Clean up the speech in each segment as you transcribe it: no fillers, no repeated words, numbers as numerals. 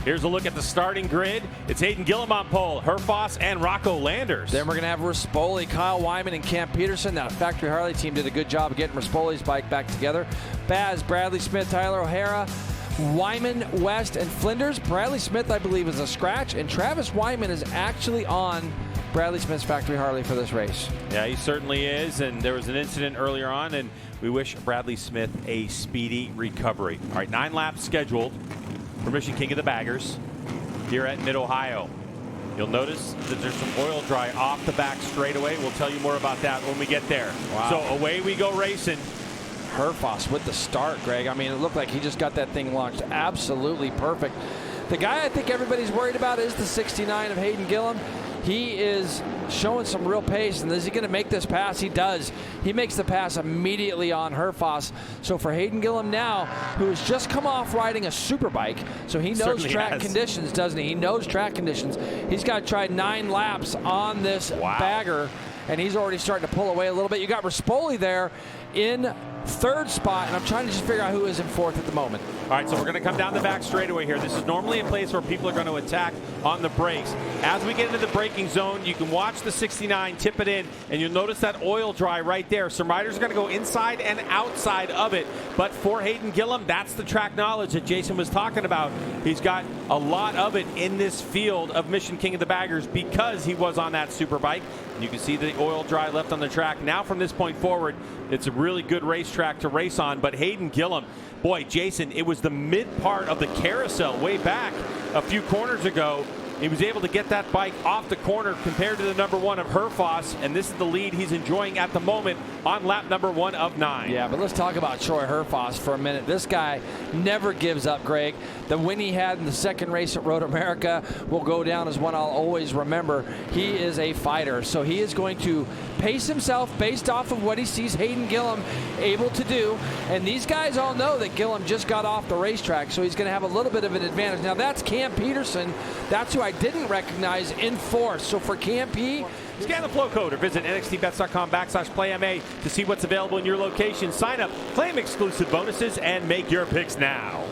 Here's a look at the starting grid. It's Hayden Gillum on pole, Herfoss and Rocco Landers. Then we're going to have Rispoli, Kyle Wyman, and Cam Peterson. That Factory Harley team did a good job of getting Rispoli's bike back together. Baz, Bradley Smith, Tyler O'Hara, Wyman, West, and Flinders. Bradley Smith, I believe, is a scratch, and Travis Wyman is actually on Bradley Smith's Factory Harley for this race. Yeah, he certainly is, and there was an incident earlier on, and we wish Bradley Smith a speedy recovery. All right, 9 laps scheduled for Mission King of the Baggers here at Mid-Ohio. You'll notice that there's some oil dry off the back straightaway. We'll tell you more about that when we get there. Wow. So away we go racing. Herfoss with the start, Greg. I mean, it looked like he just got that thing launched absolutely perfect. The guy I think everybody's worried about is the 69 of Hayden Gillum. He is showing some real pace, and is he going to make this pass? He does. He makes the pass immediately on Herfoss. So for Hayden Gillum now, who has just come off riding a Superbike, so he knows track conditions, doesn't he? He knows track conditions. He's got to try 9 laps on this bagger, and he's already starting to pull away a little bit. You got Rispoli there in 3rd spot, and I'm trying to just figure out who is in 4th at the moment. All right, so we're going to come down the back straightaway here. This is normally a place where people are going to attack on the brakes. As we get into the braking zone, you can watch the 69 tip it in, and you'll notice that oil dry right there. Some riders are going to go inside and outside of it, but for Hayden Gillum, that's the track knowledge that Jason was talking about. He's got a lot of it in this field of Mission King of the Baggers because he was on that Superbike. You can see the oil dry left on the track. Now from this point forward, it's a really good racetrack to race on, but Hayden Gillum, boy, Jason, it was the mid part of the carousel way back a few corners ago. He was able to get that bike off the corner compared to the number 1 of Herfoss, and this is the lead he's enjoying at the moment on lap number 1 of 9. Yeah, but let's talk about Troy Herfoss for a minute. This guy never gives up, Greg. The win he had in the 2nd race at MotoAmerica will go down as one I'll always remember. He is a fighter, so he is going to pace himself based off of what he sees Hayden Gillum able to do, and these guys all know that Gillum just got off the racetrack, so he's going to have a little bit of an advantage. Now that's Cam Peterson. That's who I didn't recognize in 4th. So for Cam P, scan the flow code or visit nxtbets.com/playma to see what's available in your location. Sign up, claim exclusive bonuses, and make your picks now.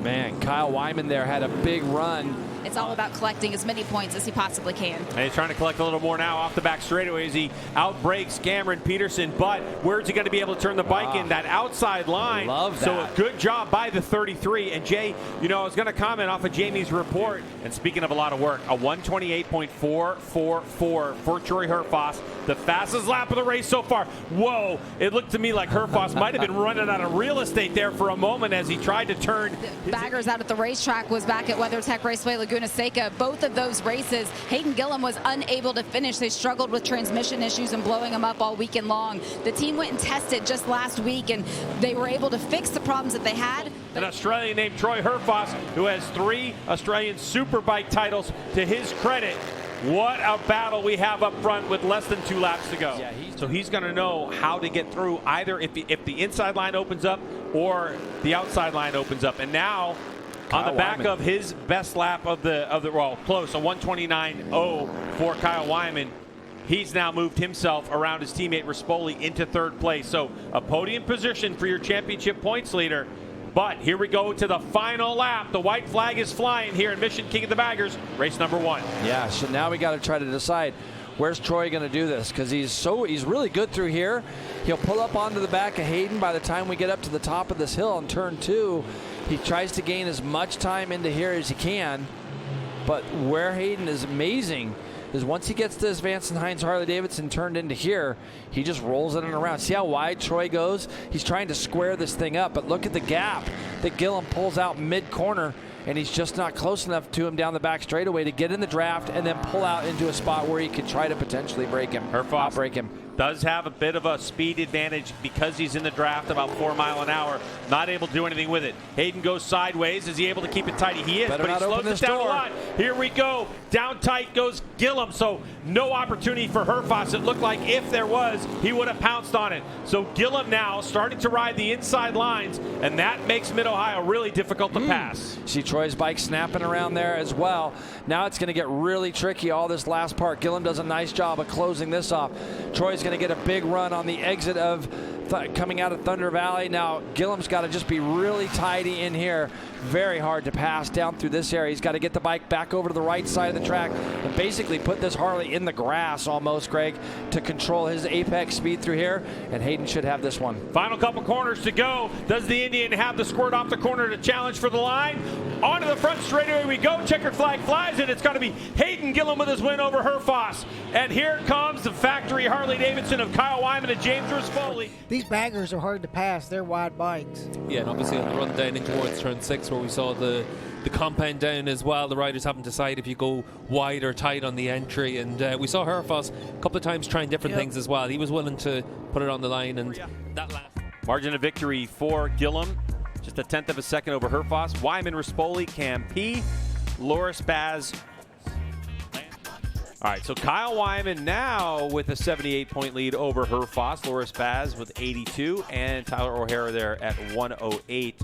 Man, Kyle Wyman there had a big run. It's all about collecting as many points as he possibly can. And he's trying to collect a little more now off the back straightaway as he outbreaks Cameron Peterson. But where's he going to be able to turn the bike in? That outside line. Love that. So a good job by the 33. And Jay, you know, I was going to comment off of Jamie's report. And speaking of a lot of work, a 128.444 for Troy Herfoss. The fastest lap of the race so far. Whoa, it looked to me like Herfoss might have been running out of real estate there for a moment as he tried to turn. Baggers out at the racetrack was back at WeatherTech Raceway Laguna Seca. Both of those races, Hayden Gillum was unable to finish. They struggled with transmission issues and blowing them up all weekend long. The team went and tested just last week, and they were able to fix the problems that they had. An Australian named Troy Herfoss, who has 3 Australian Superbike titles to his credit. What a battle we have up front with less than 2 laps to go. Yeah, so he's going to know how to get through either if the inside line opens up or the outside line opens up. And now Kyle on the back Wyman. Of his best lap of the well, close, a 129.0 for Kyle Wyman. He's now moved himself around his teammate Rispoli into 3rd place. So a podium position for your championship points leader. But here we go to the final lap. The white flag is flying here in Mission King of the Baggers, race number 1. Yeah, so now we got to try to decide where's Troy going to do this, because he's really good through here. He'll pull up onto the back of Hayden by the time we get up to the top of this hill on turn 2. He tries to gain as much time into here as he can, but where Hayden is amazing is once he gets this Vance and Hines Harley-Davidson turned into here, he just rolls it in around. See how wide Troy goes? He's trying to square this thing up, but look at the gap that Gillum pulls out mid-corner, and he's just not close enough to him down the back straightaway to get in the draft and then pull out into a spot where he could try to potentially break him. Herfoss break him. Does have a bit of a speed advantage because he's in the draft about 4 miles an hour. Not able to do anything with it. Hayden goes sideways. Is he able to keep it tight? He is, but he slows it down a lot. Here we go. Down tight goes Gillum. So no opportunity for Herfoss. It looked like if there was, he would have pounced on it. So Gillum now starting to ride the inside lines, and that makes Mid-Ohio really difficult to pass. See Troy's bike snapping around there as well. Now it's going to get really tricky all this last part. Gillum does a nice job of closing this off. Troy's going to get a big run on the exit of coming out of Thunder Valley. Now Gillum's got to just be really tidy in here. Very hard to pass down through this area. He's got to get the bike back over to the right side of the track and basically put this Harley in the grass almost, Greg, to control his apex speed through here, and Hayden should have this one. Final couple corners to go. Does the Indian have the squirt off the corner to challenge for the line? Onto the front straightaway we go. Checkered flag flies, and it's going to be Hayden Gillum with his win over Herfoss. And here comes the factory Harley Davidson of Kyle Wyman and James Rispoli. These baggers are hard to pass. They're wide bikes. Yeah, and obviously on the run down in towards turn 6 where we saw the compound down as well, the riders haven't decided if you go wide or tight on the entry, and we saw Herfoss a couple of times trying different things as well. He was willing to put it on the line, and that last margin of victory for Gillum, just a 1/10 of a second over Herfoss. Wyman, Rispoli, Campy, Loris Baz. All right, so Kyle Wyman now with a 78-point lead over Herfoss. Loris Baz with 82, and Tyler O'Hara there at 108.